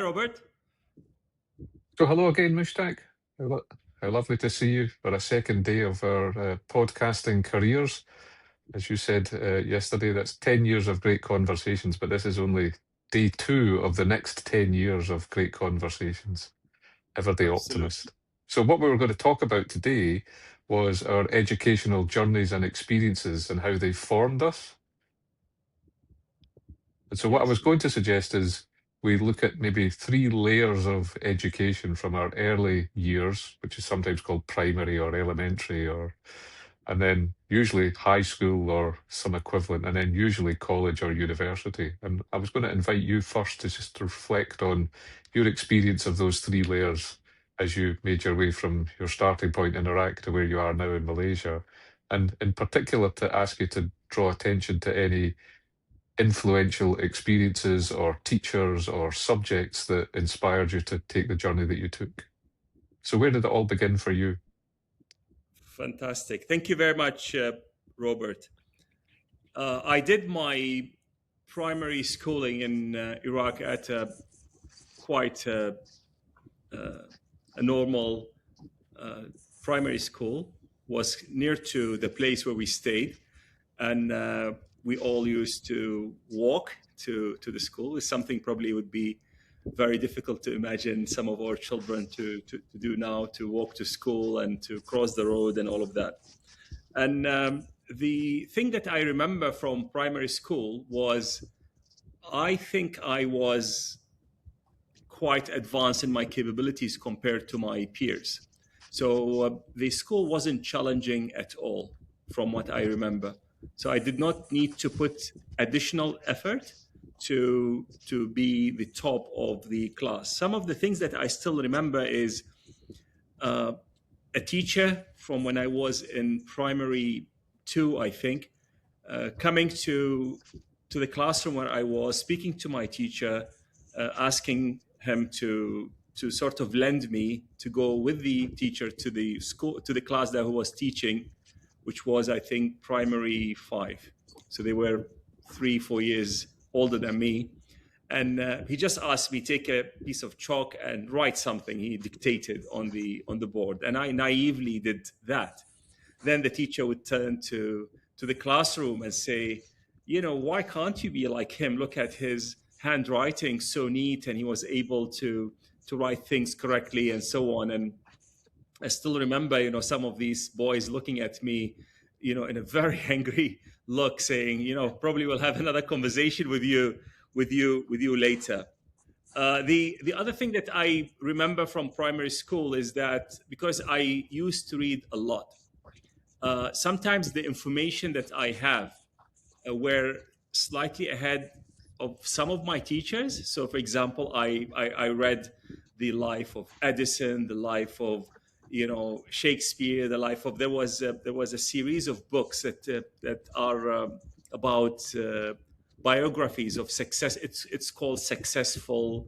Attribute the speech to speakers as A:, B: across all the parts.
A: Hi, Robert.
B: So hello again, Mushtak. How lovely to see you for a second day of our podcasting careers. As you said yesterday, that's 10 years of great conversations, but this is only day 2 of the next 10 years of great conversations. Ever the
A: Absolutely.
B: optimist. So what we were going to talk about today was our educational journeys and experiences and how they formed us. And so what I was
A: Yes.
B: going to suggest is we look at maybe 3 layers of education from our early years, which is sometimes called primary or elementary, and then usually high school or some equivalent, and then usually college or university. And I was going to invite you first to just reflect on your experience of those 3 layers as you made your way from your starting point in Iraq to where you are now in Malaysia. And in particular, to ask you to draw attention to any influential experiences or teachers or subjects that inspired you to take the journey that you took. So where did it all begin for you?
A: Fantastic. Thank you very much, Robert. I did my primary schooling in Iraq at quite a normal primary school. Was near to the place where we stayed, and we all used to walk to the school. It's something probably would be very difficult to imagine some of our children to do now, to walk to school and to cross the road and all of that. And the thing that I remember from primary school was I think I was quite advanced in my capabilities compared to my peers. So the school wasn't challenging at all from what I remember. So I did not need to put additional effort to be the top of the class. Some of the things that I still remember is a teacher from when I was in primary 2, I think, coming to the classroom where I was, speaking to my teacher, asking him to sort of lend me to go with the teacher to the school, to the class that he was teaching, which was, I think, primary 5. So they were 3-4 years older than me. And he just asked me take a piece of chalk and write something he dictated on the board, and I naively did that. Then the teacher would turn to the classroom and say, why can't you be like him? Look at his handwriting, so neat, and he was able to write things correctly and so on. And I still remember, some of these boys looking at me, in a very angry look, saying, probably we'll have another conversation with you later. The other thing that I remember from primary school is that because I used to read a lot, sometimes the information that I have were slightly ahead of some of my teachers. So, for example, I read the life of Edison, the life of Shakespeare, the life of there was a series of books that are about biographies of success. It's called Successful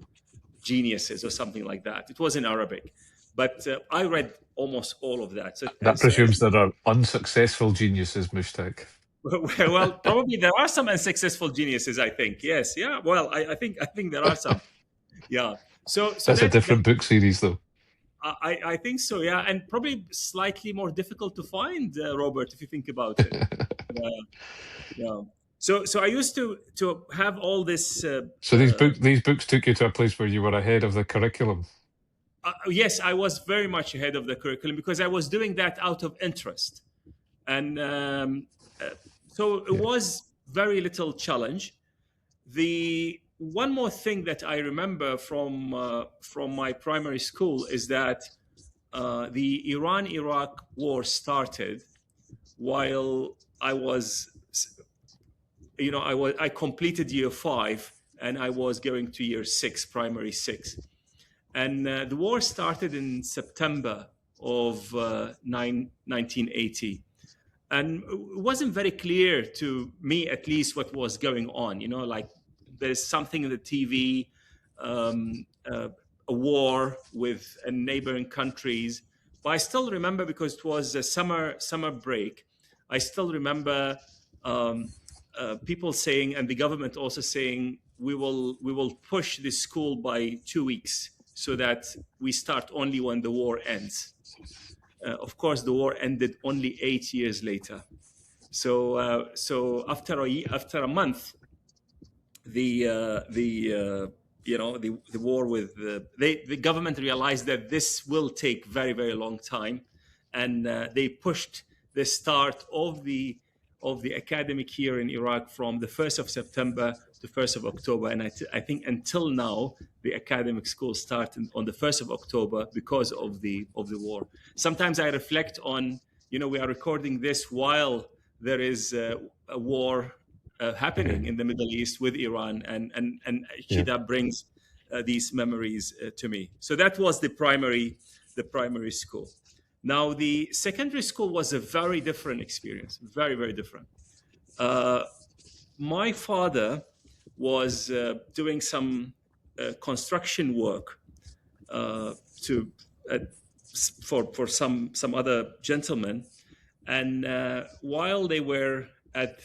A: Geniuses or something like that. It was in Arabic, but I read almost all of that.
B: That presumes there are unsuccessful geniuses, Mushtak.
A: Well, probably there are some unsuccessful geniuses, I think. Yes, yeah. Well, I think there are some. Yeah. So
B: That's a different book series, though.
A: I think so. Yeah, and probably slightly more difficult to find, Robert, if you think about it. Yeah. So I used to have all this.
B: So these books took you to a place where you were ahead of the curriculum.
A: Yes, I was very much ahead of the curriculum because I was doing that out of interest, and so it was very little challenge. The one more thing that I remember from my primary school is that the Iran-Iraq war started while I was, I completed year 5 and I was going to year 6, primary 6, and the war started in September of 1980. And it wasn't very clear to me, at least, what was going on. Like there's something in the TV, a war with neighboring countries. But I still remember, because it was a summer break, I still remember people saying, and the government also saying, we will push the school by 2 weeks so that we start only when the war ends. Of course, the war ended only 8 years later. So after a month, the war with the government realized that this will take very, very long time, and they pushed the start of the academic year in Iraq from the 1st of September to 1st of October. And I think until now, the academic school started on the 1st of October because of the war. Sometimes I reflect on, we are recording this while there is a war happening in the Middle East with Iran, and actually that brings these memories to me. So that was the primary school. Now, the secondary school was a very different experience, very, very different. My father was doing some construction work for some other gentlemen, and while they were at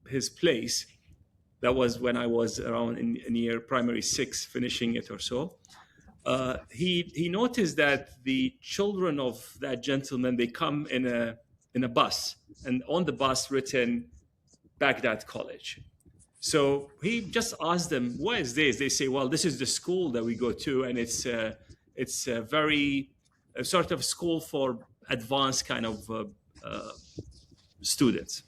A: his place, that was when I was around in year primary 6, finishing it or so. He noticed that the children of that gentleman, they come in a bus, and on the bus written Baghdad College. So he just asked them, "What is this?" They say, "Well, this is the school that we go to, and it's a very sort of school for advanced kind of students."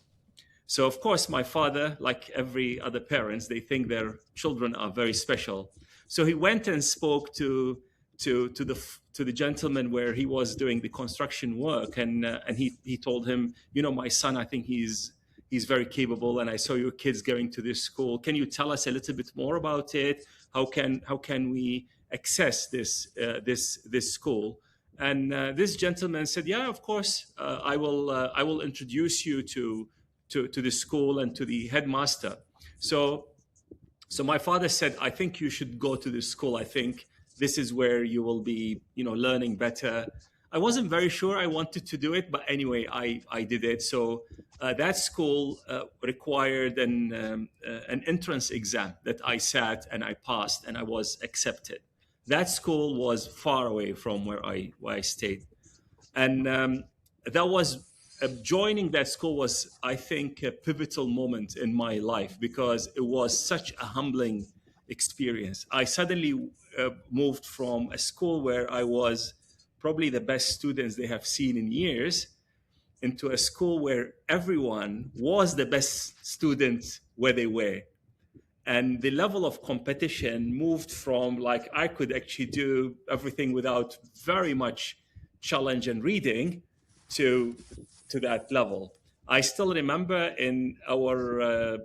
A: So of course, my father, like every other parents, they think their children are very special. So he went and spoke to the gentleman where he was doing the construction work, and he told him, "My son, I think he's very capable, and I saw your kids going to this school. Can you tell us a little bit more about it? How can we access this school?" And this gentleman said, "Yeah, of course, I will introduce you to the school and to the headmaster." So my father said, "I think you should go to this school. I think this is where you will be, learning better." I wasn't very sure I wanted to do it, but anyway, I did it. So that school required an entrance exam that I sat and I passed, and I was accepted. That school was far away from where I stayed, and that was. Joining that school was, I think, a pivotal moment in my life because it was such a humbling experience. I suddenly moved from a school where I was probably the best students they have seen in years into a school where everyone was the best students where they were. And the level of competition moved from like I could actually do everything without very much challenge and reading to that level. I still remember in our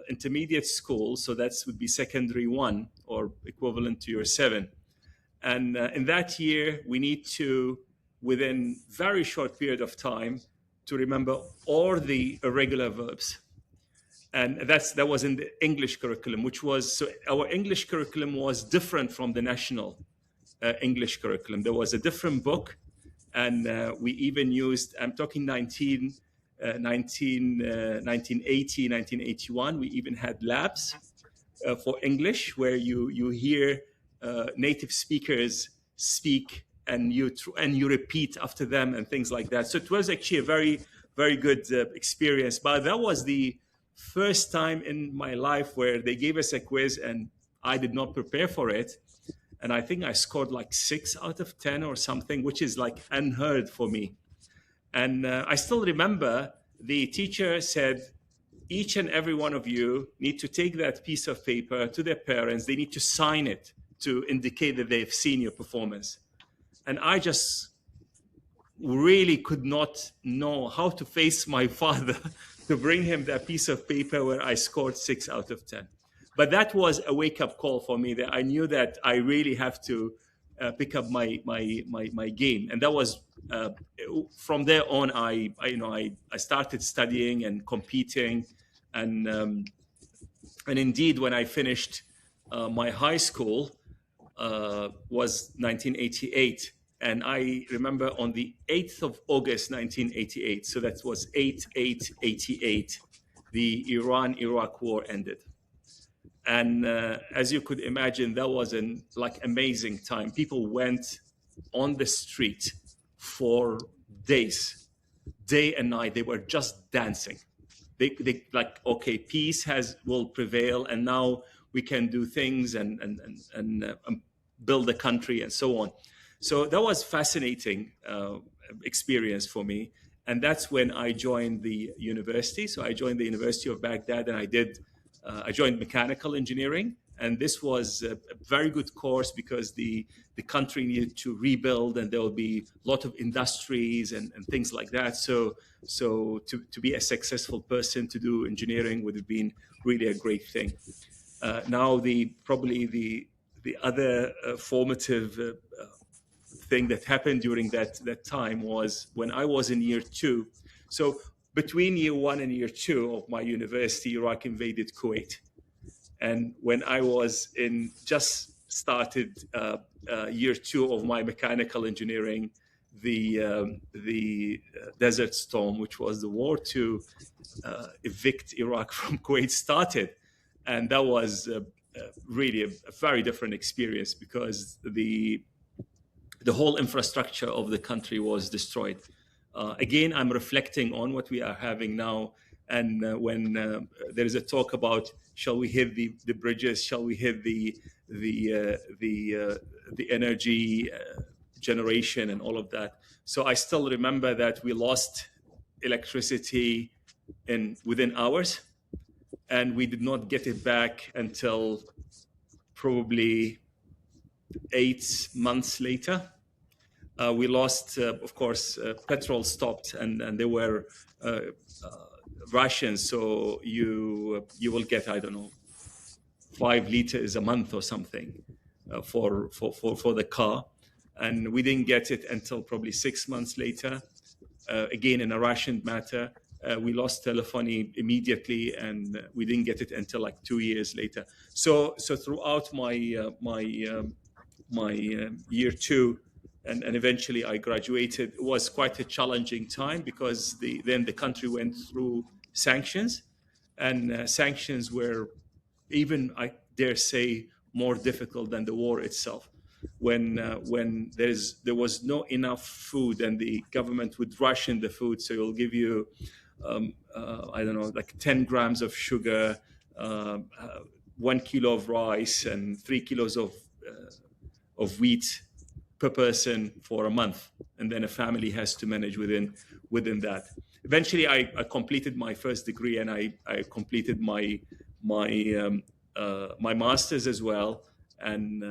A: intermediate school, so that would be secondary 1 or equivalent to year 7. And in that year, we need to, within very short period of time, to remember all the irregular verbs. And that was in the English curriculum, so our English curriculum was different from the national English curriculum. There was a different book. And we even used, I'm talking 1980, 1981, we even had labs for English where you hear native speakers speak and you repeat after them and things like that. So it was actually a very, very good experience. But that was the first time in my life where they gave us a quiz and I did not prepare for it. And I think I scored like 6 out of 10 or something, which is like unheard for me. And I still remember the teacher said, each and every one of you need to take that piece of paper to their parents. They need to sign it to indicate that they've seen your performance. And I just really could not know how to face my father to bring him that piece of paper where I scored 6 out of 10. But that was a wake-up call for me that I knew that I really have to pick up my game. And that was from there on, I started studying and competing. And indeed, when I finished my high school was 1988. And I remember on the 8th of August, 1988, so that was 8/8/88, the Iran-Iraq war ended. And as you could imagine, that was an amazing time. People went on the street for days, day and night. They were just dancing. They like, okay, peace will prevail, and now we can do things and build a country and so on. So that was fascinating experience for me, and that's when I joined the university. So I joined the University of Baghdad, and I joined mechanical engineering, and this was a very good course because the country needed to rebuild, and there will be a lot of industries and things like that. So to be a successful person to do engineering would have been really a great thing. Now probably the other formative thing that happened during that time was when I was in year 2. So between year 1 and year 2 of my university, Iraq invaded Kuwait. And when I was just started year 2 of my mechanical engineering, the Desert Storm, which was the war to evict Iraq from Kuwait, started. And that was really a very different experience because the whole infrastructure of the country was destroyed. Again, I'm reflecting on what we are having now. And when there is a talk about shall we hit the bridges, shall we hit the energy generation and all of that. So I still remember that we lost electricity within hours, and we did not get it back until probably 8 months later. We lost, of course, petrol stopped, and there were rations. So you will get, I don't know, 5 liters a month or something for the car, and we didn't get it until probably 6 months later. Again, in a rationed matter. We lost telephony immediately, and we didn't get it until like 2 years later. So throughout my year 2, and eventually I graduated, it was quite a challenging time because then the country went through sanctions, and sanctions were even, I dare say, more difficult than the war itself. When there was no enough food, and the government would ration the food, so it'll give you I don't know, like 10 grams of sugar, 1 kilo of rice, and 3 kilos of wheat per person for a month, and then a family has to manage within that. Eventually, I completed my first degree, and I completed my master's as well, and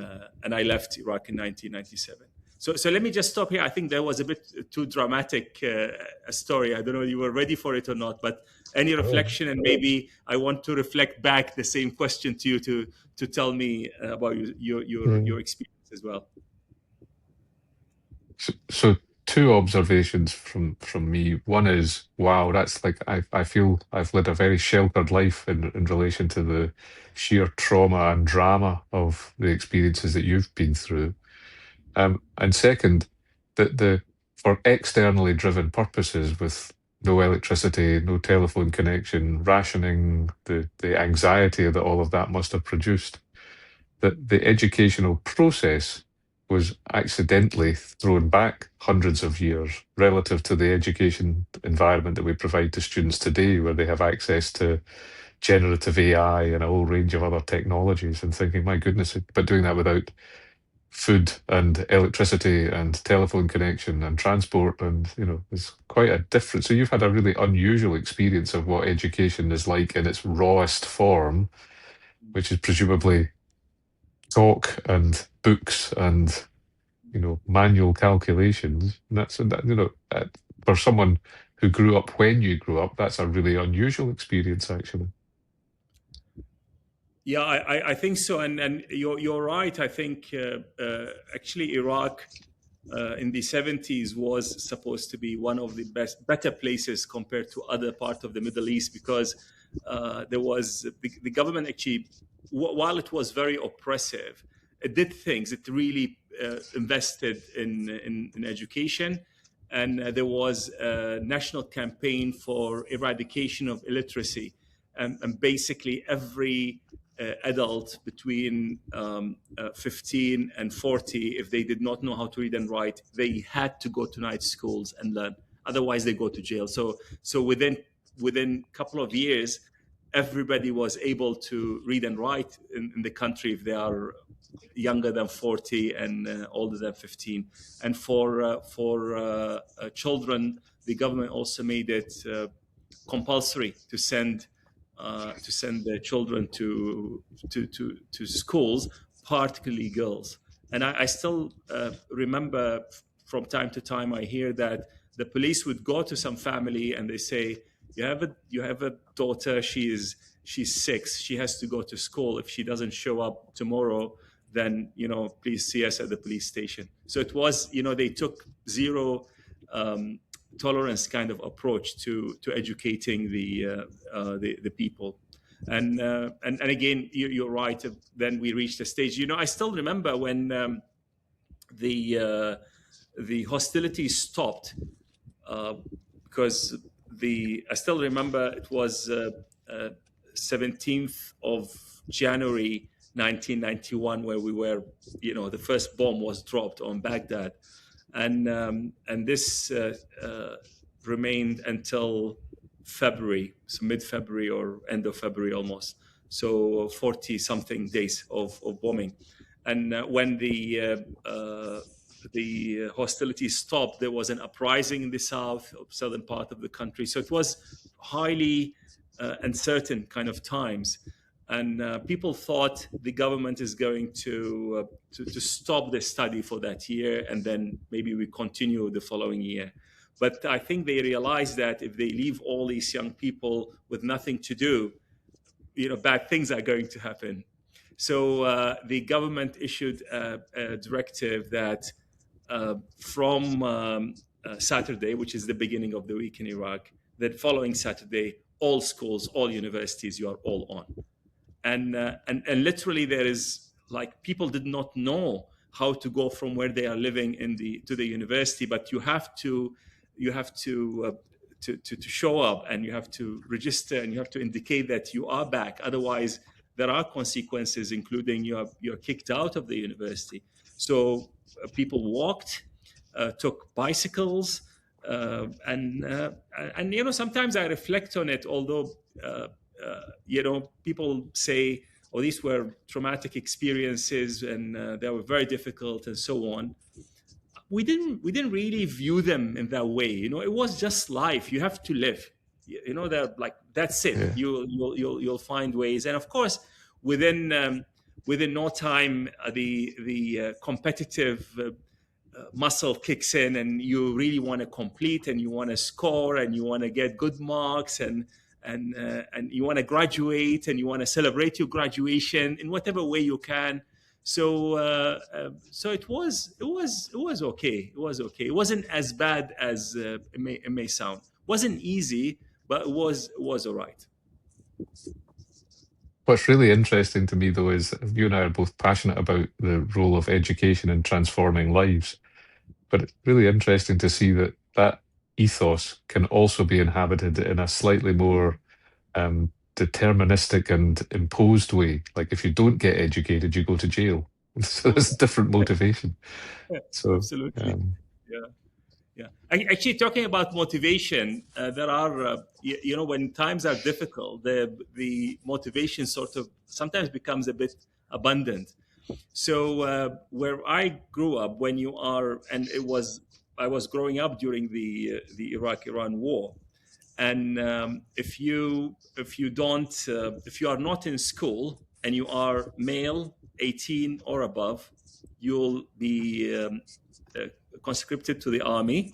A: I left Iraq in 1997. So let me just stop here. I think that was a bit too dramatic a story. I don't know if you were ready for it or not, but any reflection, and maybe I want to reflect back the same question to you to tell me about your experience as well.
B: So 2 observations from me. One is, wow, that's like, I feel I've led a very sheltered life in relation to the sheer trauma and drama of the experiences that you've been through. And second, that for externally driven purposes, with no electricity, no telephone connection, rationing, the anxiety that all of that must have produced, that the educational process was accidentally thrown back hundreds of years relative to the education environment that we provide to students today, where they have access to generative AI and a whole range of other technologies, and thinking, my goodness, but doing that without food and electricity and telephone connection and transport, and it's quite a different. So you've had a really unusual experience of what education is like in its rawest form, which is presumably talk and books and manual calculations. And that's for someone who grew up when you grew up, that's a really unusual experience, actually.
A: Yeah, I think so, and you're right. I think actually Iraq in the 70s was supposed to be one of the better places compared to other parts of the Middle East, because there was the government actually, while it was very oppressive, it did things. It really invested in education, and there was a national campaign for eradication of illiteracy, and basically every adult between 15 and 40, if they did not know how to read and write, they had to go to night schools and learn. Otherwise, they go to jail. So within a couple of years, everybody was able to read and write in the country if they are younger than 40 and older than 15. And for children, the government also made it compulsory to send their children to schools, particularly girls. And I still remember from time to time I hear that the police would go to some family and they say, you have a daughter, she's 6, she has to go to school. If she doesn't show up tomorrow, then please see us at the police station. So it was, they took zero tolerance kind of approach to educating the people. And again, you're right. Then we reached a stage. I still remember when the hostilities stopped, because I still remember it was 17th of January 1991 where we were, the first bomb was dropped on Baghdad, and this remained until February, so mid-February or end of February almost. So 40 something days of bombing. And when the hostilities stopped, there was an uprising in the southern part of the country. So it was highly uncertain kind of times. And people thought the government is going to stop the study for that year, and then maybe we continue the following year. But I think they realized that if they leave all these young people with nothing to do, bad things are going to happen. So the government issued a directive that from Saturday, which is the beginning of the week in Iraq, that following Saturday, all schools, all universities, you are all on. And literally there is, like, people did not know how to go from where they are living to the university, but you have to show up, and you have to register, and you have to indicate that you are back. Otherwise, there are consequences, including you're kicked out of the university. So people walked, took bicycles, and sometimes I reflect on it, although people say, oh, these were traumatic experiences and they were very difficult and so on. We didn't really view them in that way. It was just life. You have to live. That, like, that's it. Yeah. You'll find ways. And of course, within no time, the competitive muscle kicks in, and you really want to complete, and you want to score, and you want to get good marks, and you want to graduate, and you want to celebrate your graduation in whatever way you can. So it was okay. It was okay. It wasn't as bad as it may sound. It wasn't easy, but it was all right.
B: What's really interesting to me, though, is you and I are both passionate about the role of education in transforming lives. But it's really interesting to see that ethos can also be inhabited in a slightly more deterministic and imposed way. Like, if you don't get educated, you go to jail. So there's a different motivation.
A: Yeah,
B: so
A: absolutely. Yeah. Actually, talking about motivation, there are, when times are difficult, the motivation sort of sometimes becomes a bit abundant. So where I grew up, I was growing up during the Iraq-Iran war, and if you are not in school and you are male, 18 or above, you'll be conscripted to the army,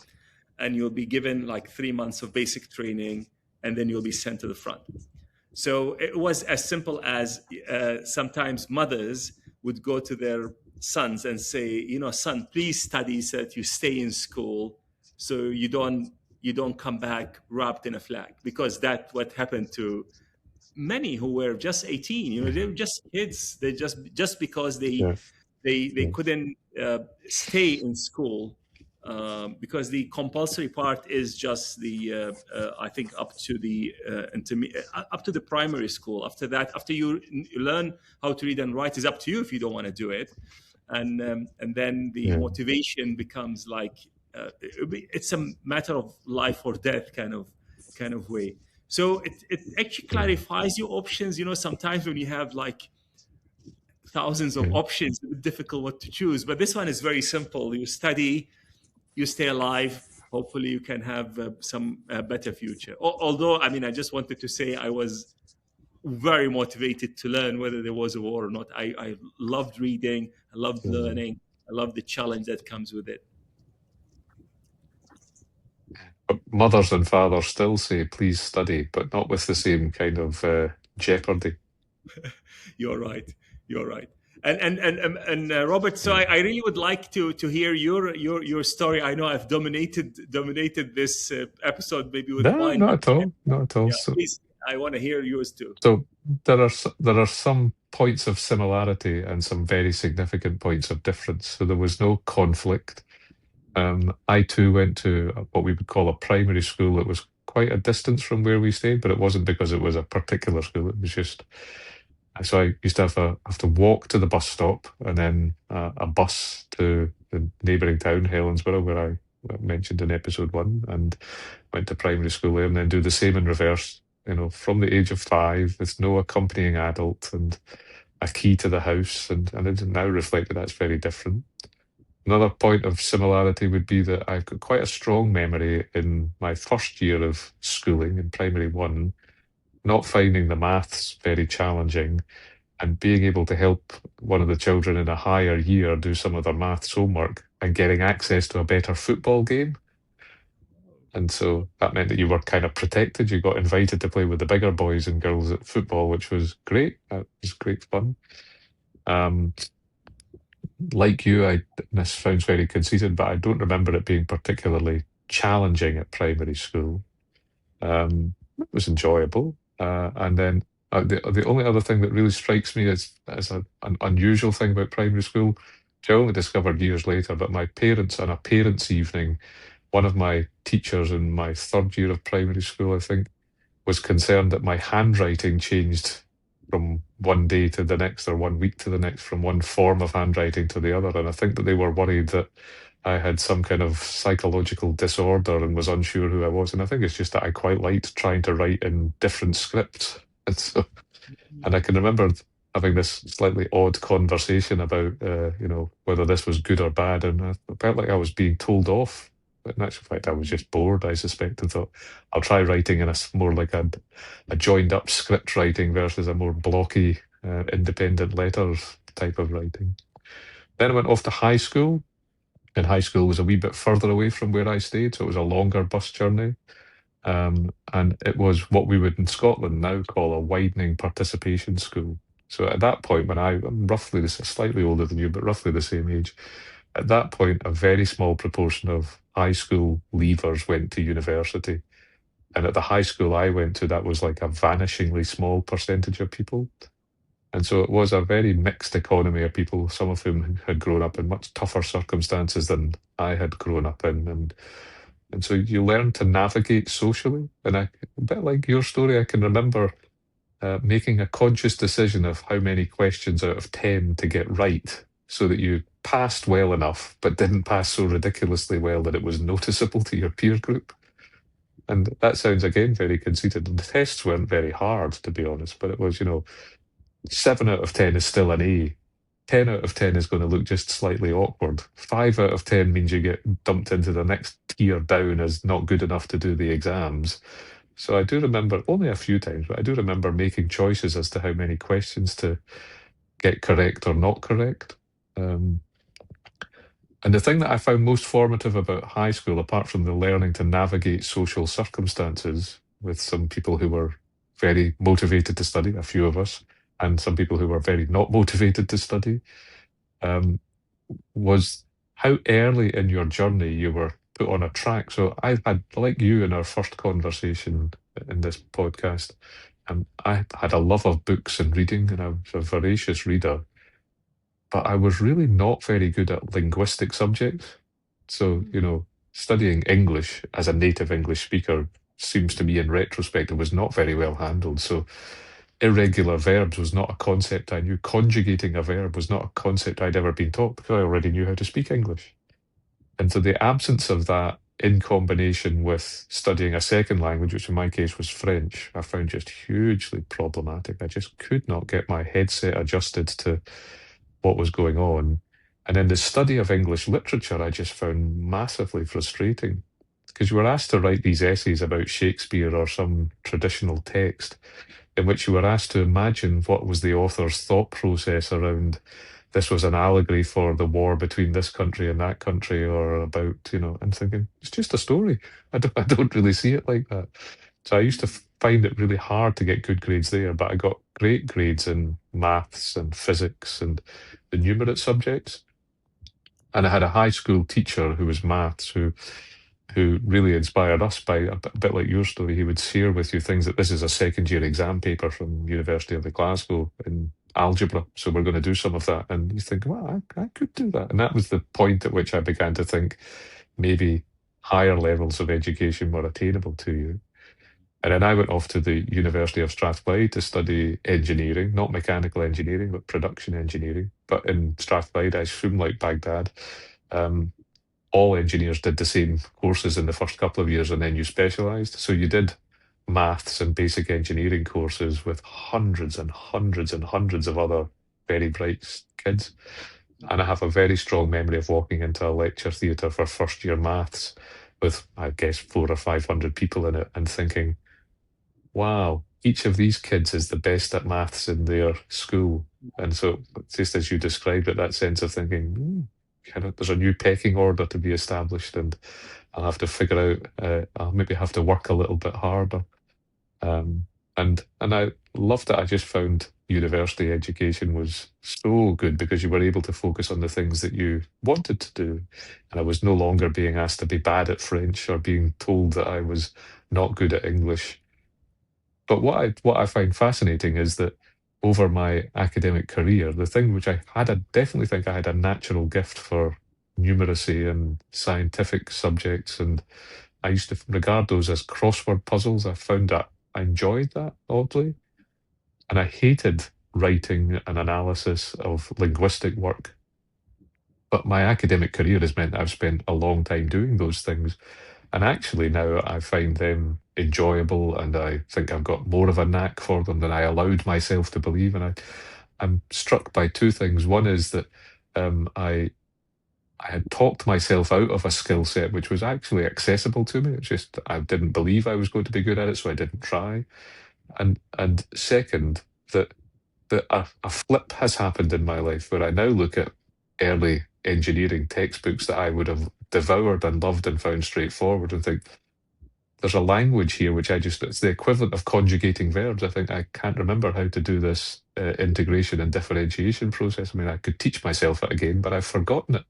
A: and you'll be given like 3 months of basic training, and then you'll be sent to the front. So it was as simple as sometimes mothers would go to their sons and say, son, please study so that you stay in school, so you don't come back wrapped in a flag, because that's what happened to many who were just 18. They were just kids. They just because they couldn't stay in school, because the compulsory part is just the I think up to the up to the primary school. After that, after you learn how to read and write, is up to you if you don't want to do it, and then the
B: Yeah.
A: motivation becomes like it's a matter of life or death kind of way. So it actually
B: Yeah.
A: clarifies your options. Sometimes when you have like thousands of
B: Yeah.
A: options, it's difficult what to choose. But this one is very simple. You study, you stay alive. Hopefully, you can have some better future. Although, I mean, I just wanted to say I was very motivated to learn whether there was a war or not. I loved reading, I loved
B: Yeah.
A: learning, I loved the challenge that comes with it.
B: But mothers and fathers still say, please study, but not with the same kind of jeopardy.
A: You're right. You're right. And Robert, so
B: Yeah.
A: I really would like to hear your story. I know I've dominated this episode maybe with
B: No,
A: mine,
B: not
A: but
B: at all. Not at all.
A: yeah, please, I want to hear yours too.
B: So there are some points of similarity and some very significant points of difference. So there was no conflict. I too went to what we would call a primary school. It was quite a distance from where we stayed, but it wasn't because it was a particular school. It was just so I used to have to walk to the bus stop and then a bus to the neighbouring town, Helensburgh, where I mentioned in episode 1, and went to primary school there, and then do the same in reverse. From the age of 5, with no accompanying adult and a key to the house, and it now reflect that that's very different. Another point of similarity would be that I've got quite a strong memory in my first year of schooling in primary 1, not finding the maths very challenging and being able to help one of the children in a higher year do some of their maths homework and getting access to a better football game. And so that meant that you were kind of protected. You got invited to play with the bigger boys and girls at football, which was great. That was great fun. Like you, this sounds very conceited, but I don't remember it being particularly challenging at primary school. It was enjoyable. And then the only other thing that really strikes me as an unusual thing about primary school, which I only discovered years later, but my parents, on a parents' evening, one of my teachers in my third year of primary school, I think, was concerned that my handwriting changed from one day to the next, or 1 week to the next, from one form of handwriting to the other. And I think that they were worried that I had some kind of psychological disorder and was unsure who I was. And I think it's just that I quite liked trying to write in different scripts. And I can remember having this slightly odd conversation about, whether this was good or bad. And I felt like I was being told off. But in actual fact, I was just bored, I suspect, and thought, I'll try writing in a more like a joined up script writing versus a more blocky, independent letters type of writing. Then I went off to high school. And high school was a wee bit further away from where I stayed, so it was a longer bus journey. And it was what we would in Scotland now call a widening participation school. So at that point, I'm roughly slightly older than you, but roughly the same age, at that point, a very small proportion of high school leavers went to university. And at the high school I went to, that was like a vanishingly small percentage of people. And so it was a very mixed economy of people, some of whom had grown up in much tougher circumstances than I had grown up in. And so you learn to navigate socially. And a bit like your story, I can remember making a conscious decision of how many questions out of 10 to get right so that you passed well enough, but didn't pass so ridiculously well that it was noticeable to your peer group. And that sounds, again, very conceited. And the tests weren't very hard, to be honest, but it was, 7 out of 10 is still an A. 10 out of 10 is going to look just slightly awkward. 5 out of 10 means you get dumped into the next tier down as not good enough to do the exams. So I do remember, only a few times, but I do remember making choices as to how many questions to get correct or not correct. And the thing that I found most formative about high school, apart from the learning to navigate social circumstances with some people who were very motivated to study, a few of us, and some people who were very not motivated to study, was how early in your journey you were put on a track. So I had, like you in our first conversation in this podcast, I had a love of books and reading, and I was a voracious reader. But I was really not very good at linguistic subjects. So, studying English as a native English speaker seems to me in retrospect it was not very well handled. So irregular verbs was not a concept I knew. Conjugating a verb was not a concept I'd ever been taught because I already knew how to speak English. And so the absence of that in combination with studying a second language, which in my case was French, I found just hugely problematic. I just could not get my headset adjusted to what was going on. And then the study of English literature, I just found massively frustrating because you were asked to write these essays about Shakespeare or some traditional text in which you were asked to imagine what was the author's thought process around this was an allegory for the war between this country and that country, or about, and thinking, it's just a story. I don't really see it like that. So I used to find it really hard to get good grades there, but I got great grades in maths and physics and the numerate subjects. And I had a high school teacher who was maths who really inspired us by a bit like your story. He would share with you things that this is a second year exam paper from University of Glasgow in algebra, so we're going to do some of that. And you think, well, I could do that. And that was the point at which I began to think maybe higher levels of education were attainable to you. And then I went off to the University of Strathclyde to study engineering, not mechanical engineering, but production engineering. But in Strathclyde, I assume like Baghdad, um, all engineers did the same courses in the first couple of years and then you specialised. So you did maths and basic engineering courses with hundreds and hundreds and hundreds of other very bright kids. And I have a very strong memory of walking into a lecture theatre for first year maths with, I guess, 400 or 500 people in it and thinking, wow, each of these kids is the best at maths in their school. And so, just as you described it, that sense of thinking, there's a new pecking order to be established, and I'll have to figure out, I'll maybe have to work a little bit harder. And I loved it. I just found university education was so good because you were able to focus on the things that you wanted to do. And I was no longer being asked to be bad at French or being told that I was not good at English. But what I find fascinating is that over my academic career, the thing which I definitely think I had a natural gift for numeracy and scientific subjects, and I used to regard those as crossword puzzles. I found that I enjoyed that oddly, and I hated writing an analysis of linguistic work. But my academic career has meant that I've spent a long time doing those things. And actually now I find them enjoyable and I think I've got more of a knack for them than I allowed myself to believe. And I'm struck by two things. One is that I had talked myself out of a skill set which was actually accessible to me. It's just I didn't believe I was going to be good at it, so I didn't try. And second, that a flip has happened in my life where I now look at early engineering textbooks that I would have devoured and loved and found straightforward and think, there's a language here which it's the equivalent of conjugating verbs. I think I can't remember how to do this integration and differentiation process. I mean, I could teach myself it again, but I've forgotten it.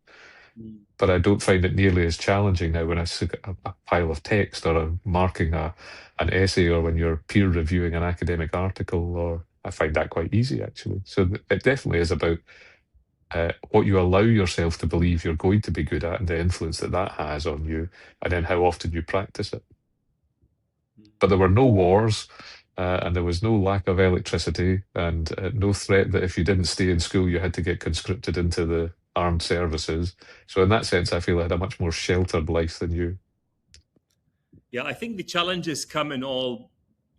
B: But I don't find it nearly as challenging now when I see a pile of text or I'm marking an essay or when you're peer reviewing an academic article, or I find that quite easy actually. So it definitely is about what you allow yourself to believe you're going to be good at and the influence that that has on you, and then how often you practice it. But there were no wars, and there was no lack of electricity, and no threat that if you didn't stay in school, you had to get conscripted into the armed services. So in that sense, I feel I had a much more sheltered life than you.
A: Yeah, I think the challenges come in all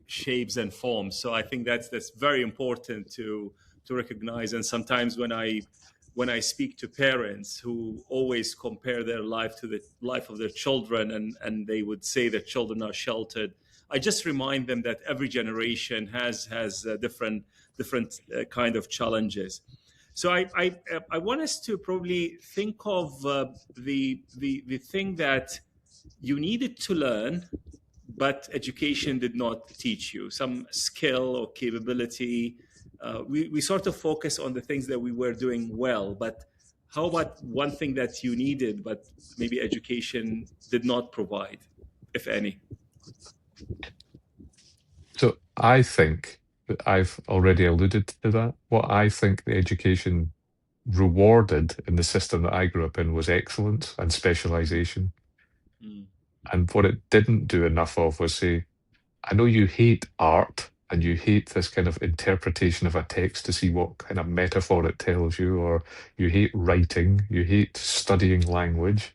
A: shapes and forms. So I think that's very important to recognize. And sometimes when I speak to parents who always compare their life to the life of their children, and they would say their children are sheltered, I just remind them that every generation has different kind of challenges. So I want us to probably think of the thing that you needed to learn, but education did not teach you, some skill or capability. We sort of focus on the things that we were doing well, but how about one thing that you needed, but maybe education did not provide, if any?
B: So I think that I've already alluded to that. What I think the education rewarded in the system that I grew up in was excellence and specialization. And what it didn't do enough of was say, I know you hate art and you hate this kind of interpretation of a text to see what kind of metaphor it tells you, or you hate writing, you hate studying language,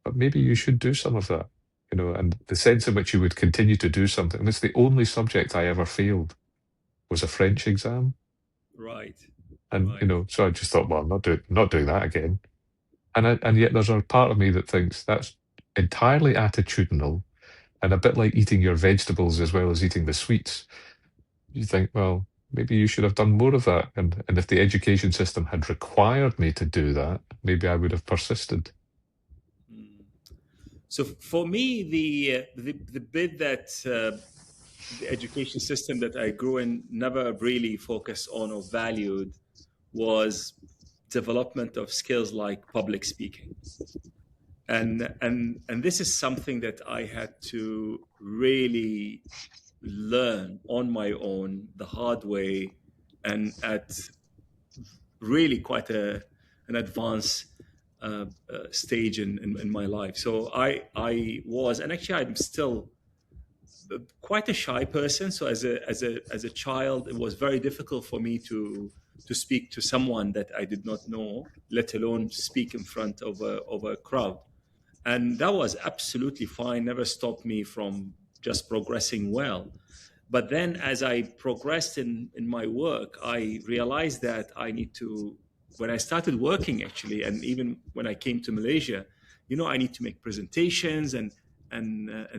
B: but maybe you should do some of that, and the sense in which you would continue to do something. And it's the only subject I ever failed was a French exam.
A: Right.
B: And,
A: Right.
B: so I just thought, well, I'm not doing that again. And yet there's a part of me that thinks that's entirely attitudinal and a bit like eating your vegetables as well as eating the sweets. You think, well, maybe you should have done more of that. And if the education system had required me to do that, maybe I would have persisted.
A: So for me, the bit that the education system that I grew in never really focused on or valued was development of skills like public speaking. And this is something that I had to really learn on my own the hard way and at really quite an advanced stage in my life. So I was, and actually I'm still quite a shy person. So as a child, it was very difficult for me to speak to someone that I did not know, let alone speak in front of a crowd. And that was absolutely fine, never stopped me from just progressing well. But then as I progressed in my work, I realized that I need to, when I started working actually, and even when I came to Malaysia, I need to make presentations and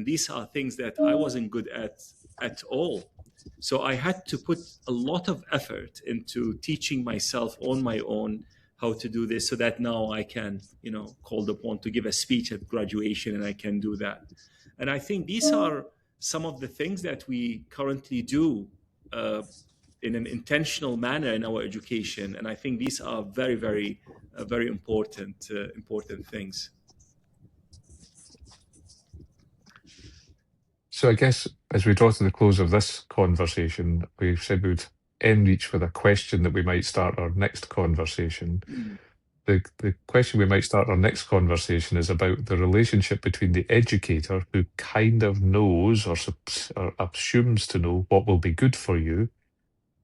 A: these are things that I wasn't good at all. So I had to put a lot of effort into teaching myself on my own how to do this so that now I can, called upon to give a speech at graduation and I can do that. And I think these are some of the things that we currently do in an intentional manner in our education. And I think these are very, very, very important things.
B: So I guess as we draw to the close of this conversation, we said we would end each with a question that we might start our next conversation. The question we might start our next conversation is about the relationship between the educator who kind of knows or assumes to know what will be good for you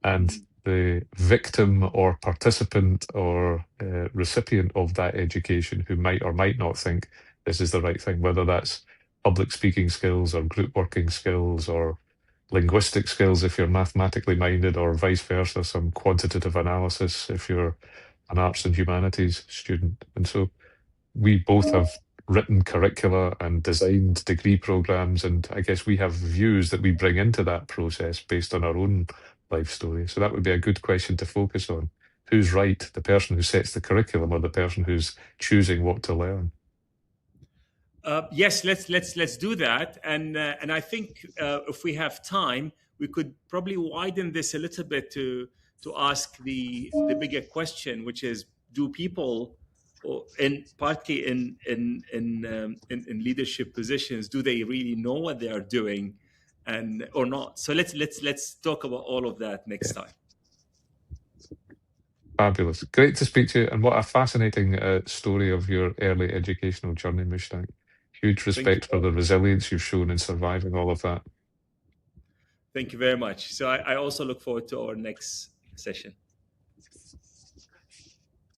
B: and the victim or participant or recipient of that education who might or might not think this is the right thing, whether that's public speaking skills or group working skills or linguistic skills if you're mathematically minded, or vice versa, some quantitative analysis if you're an arts and humanities student. And so we both have written curricula and designed degree programs, and I guess we have views that we bring into that process based on our own life story. So that would be a good question to focus on. Who's right, the person who sets the curriculum or the person who's choosing what to learn?
A: Yes, let's do that, and I think if we have time, we could probably widen this a little bit to ask the bigger question, which is: do people, or in partly in leadership positions, do they really know what they are doing, and or not? So let's talk about all of that next time.
B: Fabulous, great to speak to you, and what a fascinating story of your early educational journey, Mushtak. Huge respect for the resilience you've shown in surviving all of that.
A: Thank you very much. So I also look forward to our next session.